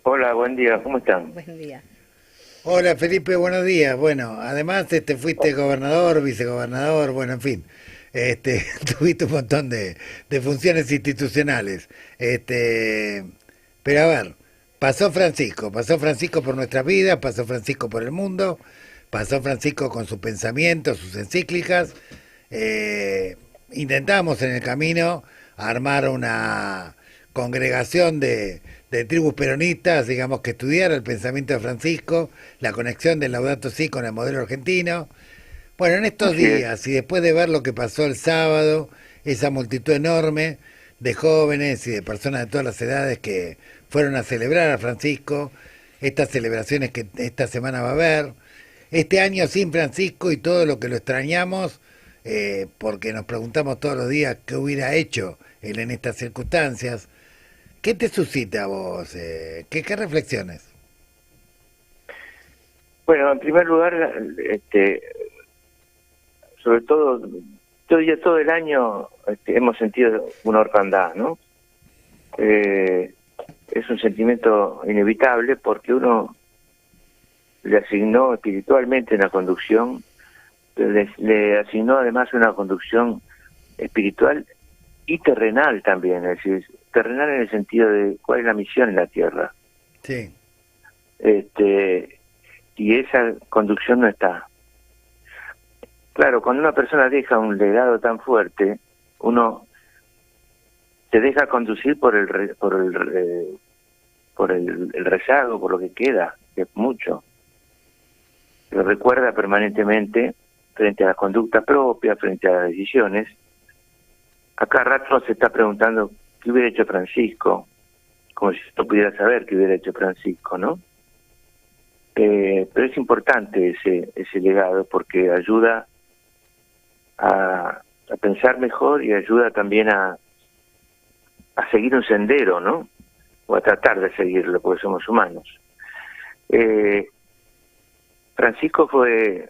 Hola, buen día, ¿cómo están? Buen día. Hola Felipe, buenos días. Bueno, además fuiste gobernador, vicegobernador, bueno, en fin, tuviste un montón de funciones institucionales. Este, pero a ver, pasó Francisco por nuestras vidas, pasó Francisco por el mundo, pasó Francisco con sus pensamientos, sus encíclicas. Intentamos en el camino armar una congregación de tribus peronistas, digamos, que estudiara el pensamiento de Francisco, la conexión del Laudato Si con el modelo argentino. Bueno, en estos Así es. días, y después de ver lo que pasó el sábado, esa multitud enorme de jóvenes y de personas de todas las edades que fueron a celebrar a Francisco, estas celebraciones que esta semana va a haber, este año sin Francisco y todo lo que lo extrañamos, porque nos preguntamos todos los días qué hubiera hecho él en estas circunstancias. ¿Qué te suscita a vos? ¿Qué reflexiones? Bueno, en primer lugar, sobre todo, todo el año hemos sentido una orfandad, ¿no? Es un sentimiento inevitable porque uno le asignó espiritualmente una conducción, pero le asignó además una conducción espiritual y terrenal también, es decir, terrenal en el sentido de cuál es la misión en la Tierra. Sí, Este, y esa conducción no está. Claro, cuando una persona deja un legado tan fuerte, uno se deja conducir por el rezago, por lo que queda, que es mucho. Lo recuerda permanentemente frente a las conductas propias, frente a las decisiones. Acá rato se está preguntando qué hubiera hecho Francisco, como si no pudiera saber qué hubiera hecho Francisco, ¿no? Pero es importante ese legado porque ayuda a pensar mejor y ayuda también a seguir un sendero, ¿no? O a tratar de seguirlo, porque somos humanos. Francisco fue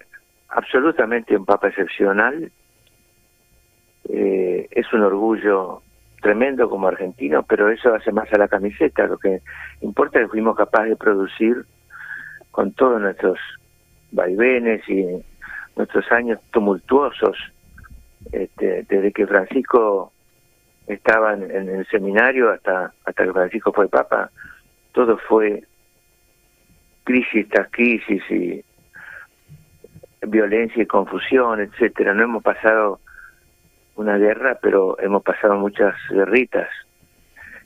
absolutamente un papa excepcional. Es un orgullo tremendo como argentino, pero eso hace más a la camiseta. Lo que importa es que fuimos capaces de producir con todos nuestros vaivenes y nuestros años tumultuosos, desde que Francisco estaba en el seminario hasta que Francisco fue papa, todo fue crisis tras crisis y violencia y confusión, etcétera. No hemos pasado una guerra, pero hemos pasado muchas guerritas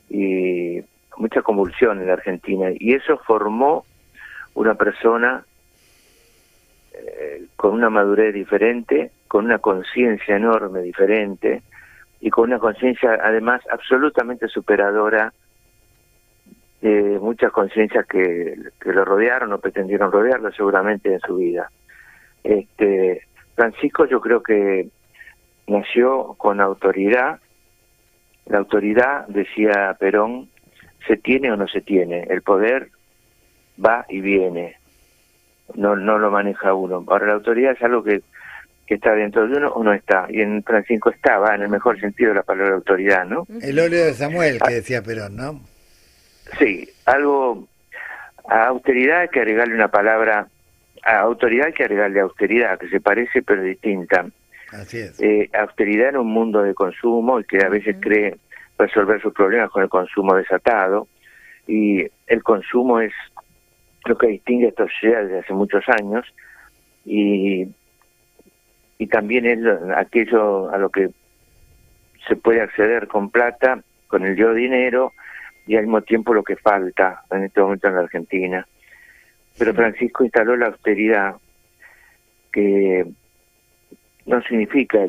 y mucha convulsión en la Argentina, y eso formó una persona con una madurez diferente, con una conciencia enorme diferente y con una conciencia además absolutamente superadora de muchas conciencias que lo rodearon o pretendieron rodearlo seguramente en su vida. Francisco, yo creo que nació con autoridad. La autoridad, decía Perón, se tiene o no se tiene. El poder va y viene, no lo maneja uno. Ahora, la autoridad es algo que está dentro de uno o no está, y en Francisco estaba, en el mejor sentido de la palabra autoridad, ¿no? el óleo de Samuel que Ah, decía Perón, ¿no? sí, algo. A austeridad hay que agregarle una palabra, a autoridad hay que agregarle austeridad, que se parece pero distinta. Así es. Austeridad en un mundo de consumo y que a veces cree resolver sus problemas con el consumo desatado, y el consumo es lo que distingue a esta sociedad desde hace muchos años, y también es aquello a lo que se puede acceder con plata, con el yo dinero, y al mismo tiempo lo que falta en este momento en la Argentina. Pero Francisco instaló la austeridad, que no significa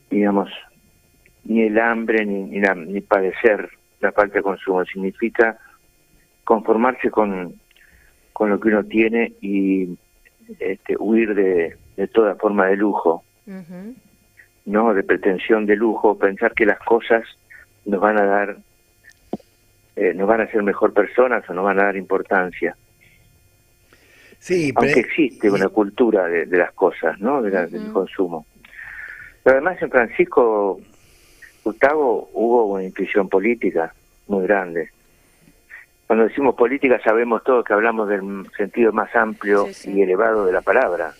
digamos, ni el hambre ni padecer la falta de consumo, significa conformarse con lo que uno tiene y huir de toda forma de lujo, no de pretensión de lujo, pensar que las cosas nos van a dar, nos van a hacer mejor personas o nos van a dar importancia. Sí, Aunque existe una cultura de las cosas, ¿no? Del consumo. Pero además en Francisco, Gustavo, hubo una intuición política muy grande. Cuando decimos política sabemos todos que hablamos del sentido más amplio y elevado de la palabra.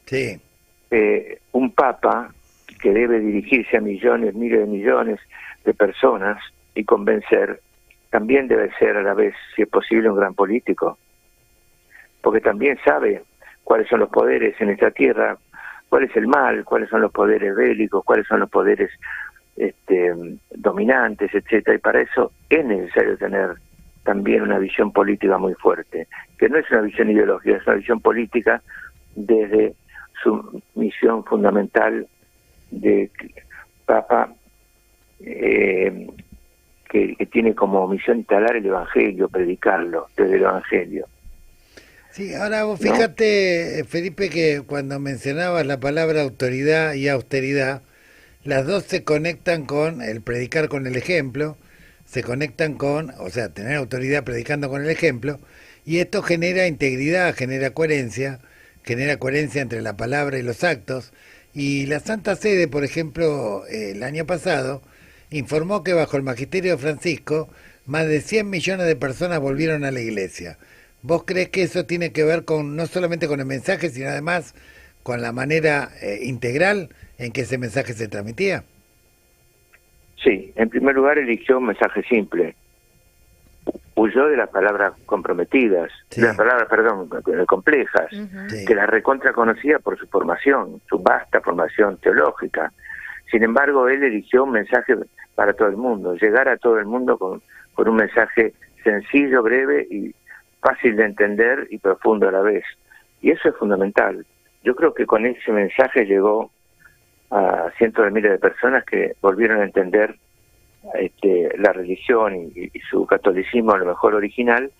Sí. Un papa que debe dirigirse a millones, miles de millones de personas y convencer, también debe ser a la vez, si es posible, un gran político, porque también sabe cuáles son los poderes en esta tierra, cuál es el mal, cuáles son los poderes bélicos, cuáles son los poderes dominantes, etcétera, y para eso es necesario tener también una visión política muy fuerte, que no es una visión ideológica, es una visión política desde su misión fundamental de Papa, que tiene como misión instalar el Evangelio, predicarlo desde el Evangelio. Sí, ahora vos fíjate, Felipe, que cuando mencionabas la palabra autoridad y austeridad, las dos se conectan con el predicar con el ejemplo, se conectan con, o sea, tener autoridad predicando con el ejemplo, y esto genera integridad, genera coherencia entre la palabra y los actos. Y la Santa Sede, por ejemplo, el año pasado, informó que bajo el magisterio de Francisco, más de 100 millones de personas volvieron a la iglesia. ¿Vos crees que eso tiene que ver con no solamente con el mensaje, sino además con la manera integral en que ese mensaje se transmitía? Sí, en primer lugar eligió un mensaje simple. Huyó de las palabras comprometidas, de las palabras, perdón, complejas, que las recontra conocía por su formación, su vasta formación teológica. Sin embargo, él eligió un mensaje para todo el mundo, llegar a todo el mundo con un mensaje sencillo, breve y fácil de entender y profundo a la vez. Y eso es fundamental. Yo creo que con ese mensaje llegó a cientos de miles de personas que volvieron a entender la religión y su catolicismo, a lo mejor original,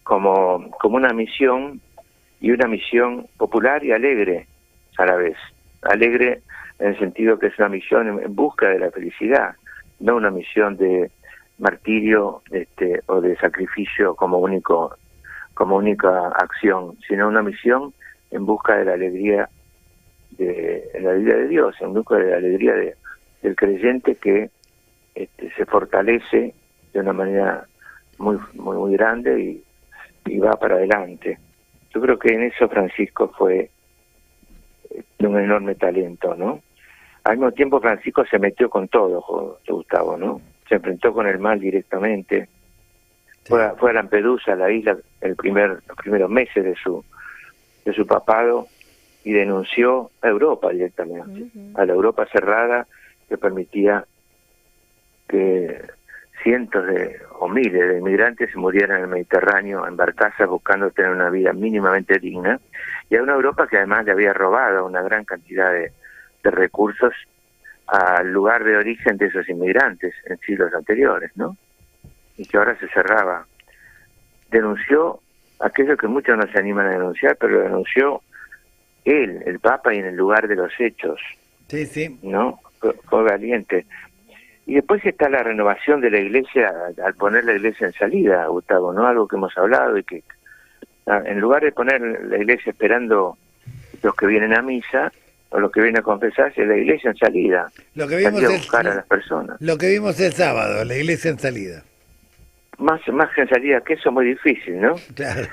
como una misión, y una misión popular y alegre a la vez. Alegre en el sentido que es una misión en busca de la felicidad, no una misión de martirio o de sacrificio como única acción, sino una misión en busca de la alegría de Dios, en busca de la alegría del creyente que se fortalece de una manera muy muy muy grande y va para adelante. Yo creo que en eso Francisco fue de un enorme talento, ¿no? Al mismo tiempo Francisco se metió con todo, Gustavo, ¿no? Se enfrentó con el mal directamente. Fue a Lampedusa, la isla, los primeros meses de su papado, y denunció a Europa directamente, a la Europa cerrada que permitía que cientos o miles de inmigrantes se murieran en el Mediterráneo en barcazas buscando tener una vida mínimamente digna, y a una Europa que además le había robado una gran cantidad de recursos al lugar de origen de esos inmigrantes en siglos anteriores, ¿no? Y que ahora se cerraba. Denunció aquello que muchos no se animan a denunciar, pero lo denunció él, el Papa, y en el lugar de los hechos. Sí, sí. ¿No? Fue valiente. Y después está la renovación de la Iglesia al poner la Iglesia en salida, Gustavo, ¿no? Algo que hemos hablado, y que en lugar de poner la Iglesia esperando los que vienen a misa o los que vienen a confesarse, la Iglesia en salida. Lo que vimos a buscar a las personas. Lo que vimos el sábado, la Iglesia en salida. Más que en salida, que eso es muy difícil, ¿no? Claro.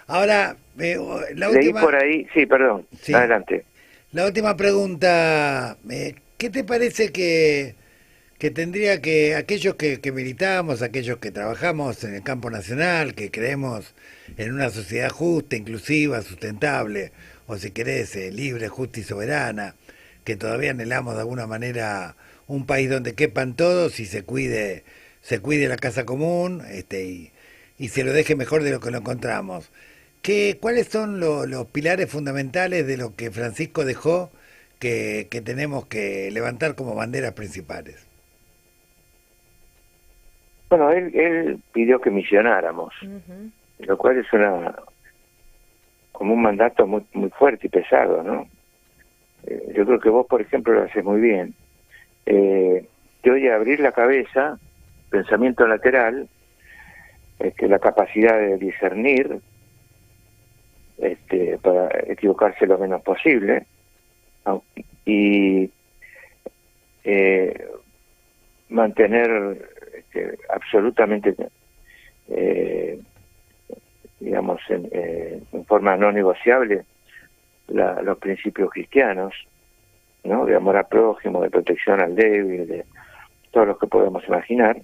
Ahora, la leí por ahí, sí, perdón, sí. Adelante. La última pregunta, ¿qué te parece que tendría que aquellos que militamos, aquellos que trabajamos en el campo nacional, que creemos en una sociedad justa, inclusiva, sustentable, o si querés, libre, justa y soberana, que todavía anhelamos de alguna manera un país donde quepan todos y se cuide la casa común, y se lo deje mejor de lo que lo encontramos? ¿Cuáles son los pilares fundamentales de lo que Francisco dejó que tenemos que levantar como banderas principales? Bueno, él pidió que misionáramos, lo cual es como un mandato muy muy fuerte y pesado, ¿no? Yo creo que vos, por ejemplo, lo haces muy bien. Te oye abrir la cabeza, pensamiento lateral, la capacidad de discernir, para equivocarse lo menos posible, y mantener absolutamente, digamos, en forma no negociable los principios cristianos, ¿no? De amor al prójimo, de protección al débil, de todo lo que podemos imaginar.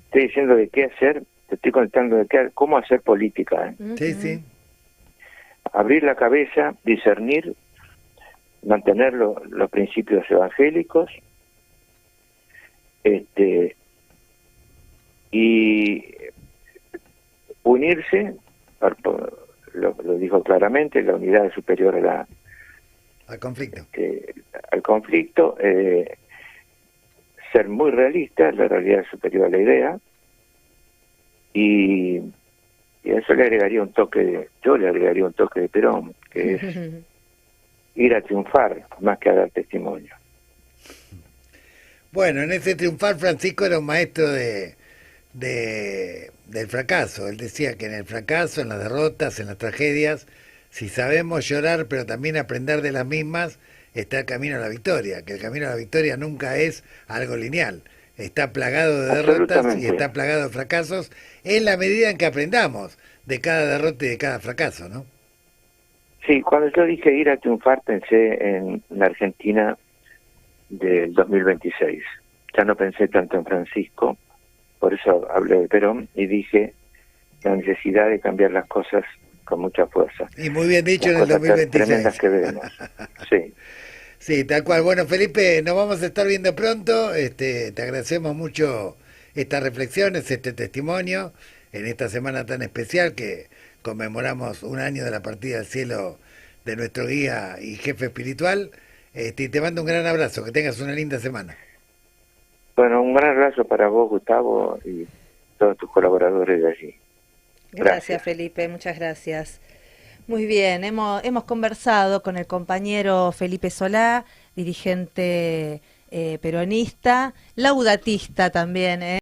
Estoy diciendo de qué hacer, te estoy contando de cómo hacer política, ¿eh? Sí, sí. Abrir la cabeza, discernir, mantener los principios evangélicos, y unirse, lo dijo claramente, la unidad es superior Al conflicto. Al conflicto, ser muy realista, la realidad es superior a la idea, y a eso le agregaría yo le agregaría un toque de Perón, que es ir a triunfar más que a dar testimonio. Bueno, en ese triunfar Francisco era un maestro del fracaso. Él decía que en el fracaso, en las derrotas, en las tragedias, si sabemos llorar pero también aprender de las mismas, está el camino a la victoria, que el camino a la victoria nunca es algo lineal. Está plagado de derrotas y está plagado de fracasos en la medida en que aprendamos de cada derrota y de cada fracaso, ¿no? Sí, cuando yo dije ir a triunfar pensé en la Argentina del 2026. Ya no pensé tanto en Francisco, por eso hablé de Perón y dije la necesidad de cambiar las cosas con mucha fuerza. Y muy bien dicho, en el 2026. Tremendas que vemos. Sí. Sí, tal cual. Bueno, Felipe, nos vamos a estar viendo pronto. Te agradecemos mucho estas reflexiones, este testimonio, en esta semana tan especial que conmemoramos un año de la partida al cielo de nuestro guía y jefe espiritual. Y te mando un gran abrazo, que tengas una linda semana. Bueno, un gran abrazo para vos, Gustavo, y todos tus colaboradores de allí. Gracias, Felipe, muchas gracias. Muy bien, hemos conversado con el compañero Felipe Solá, dirigente peronista, laudatista también,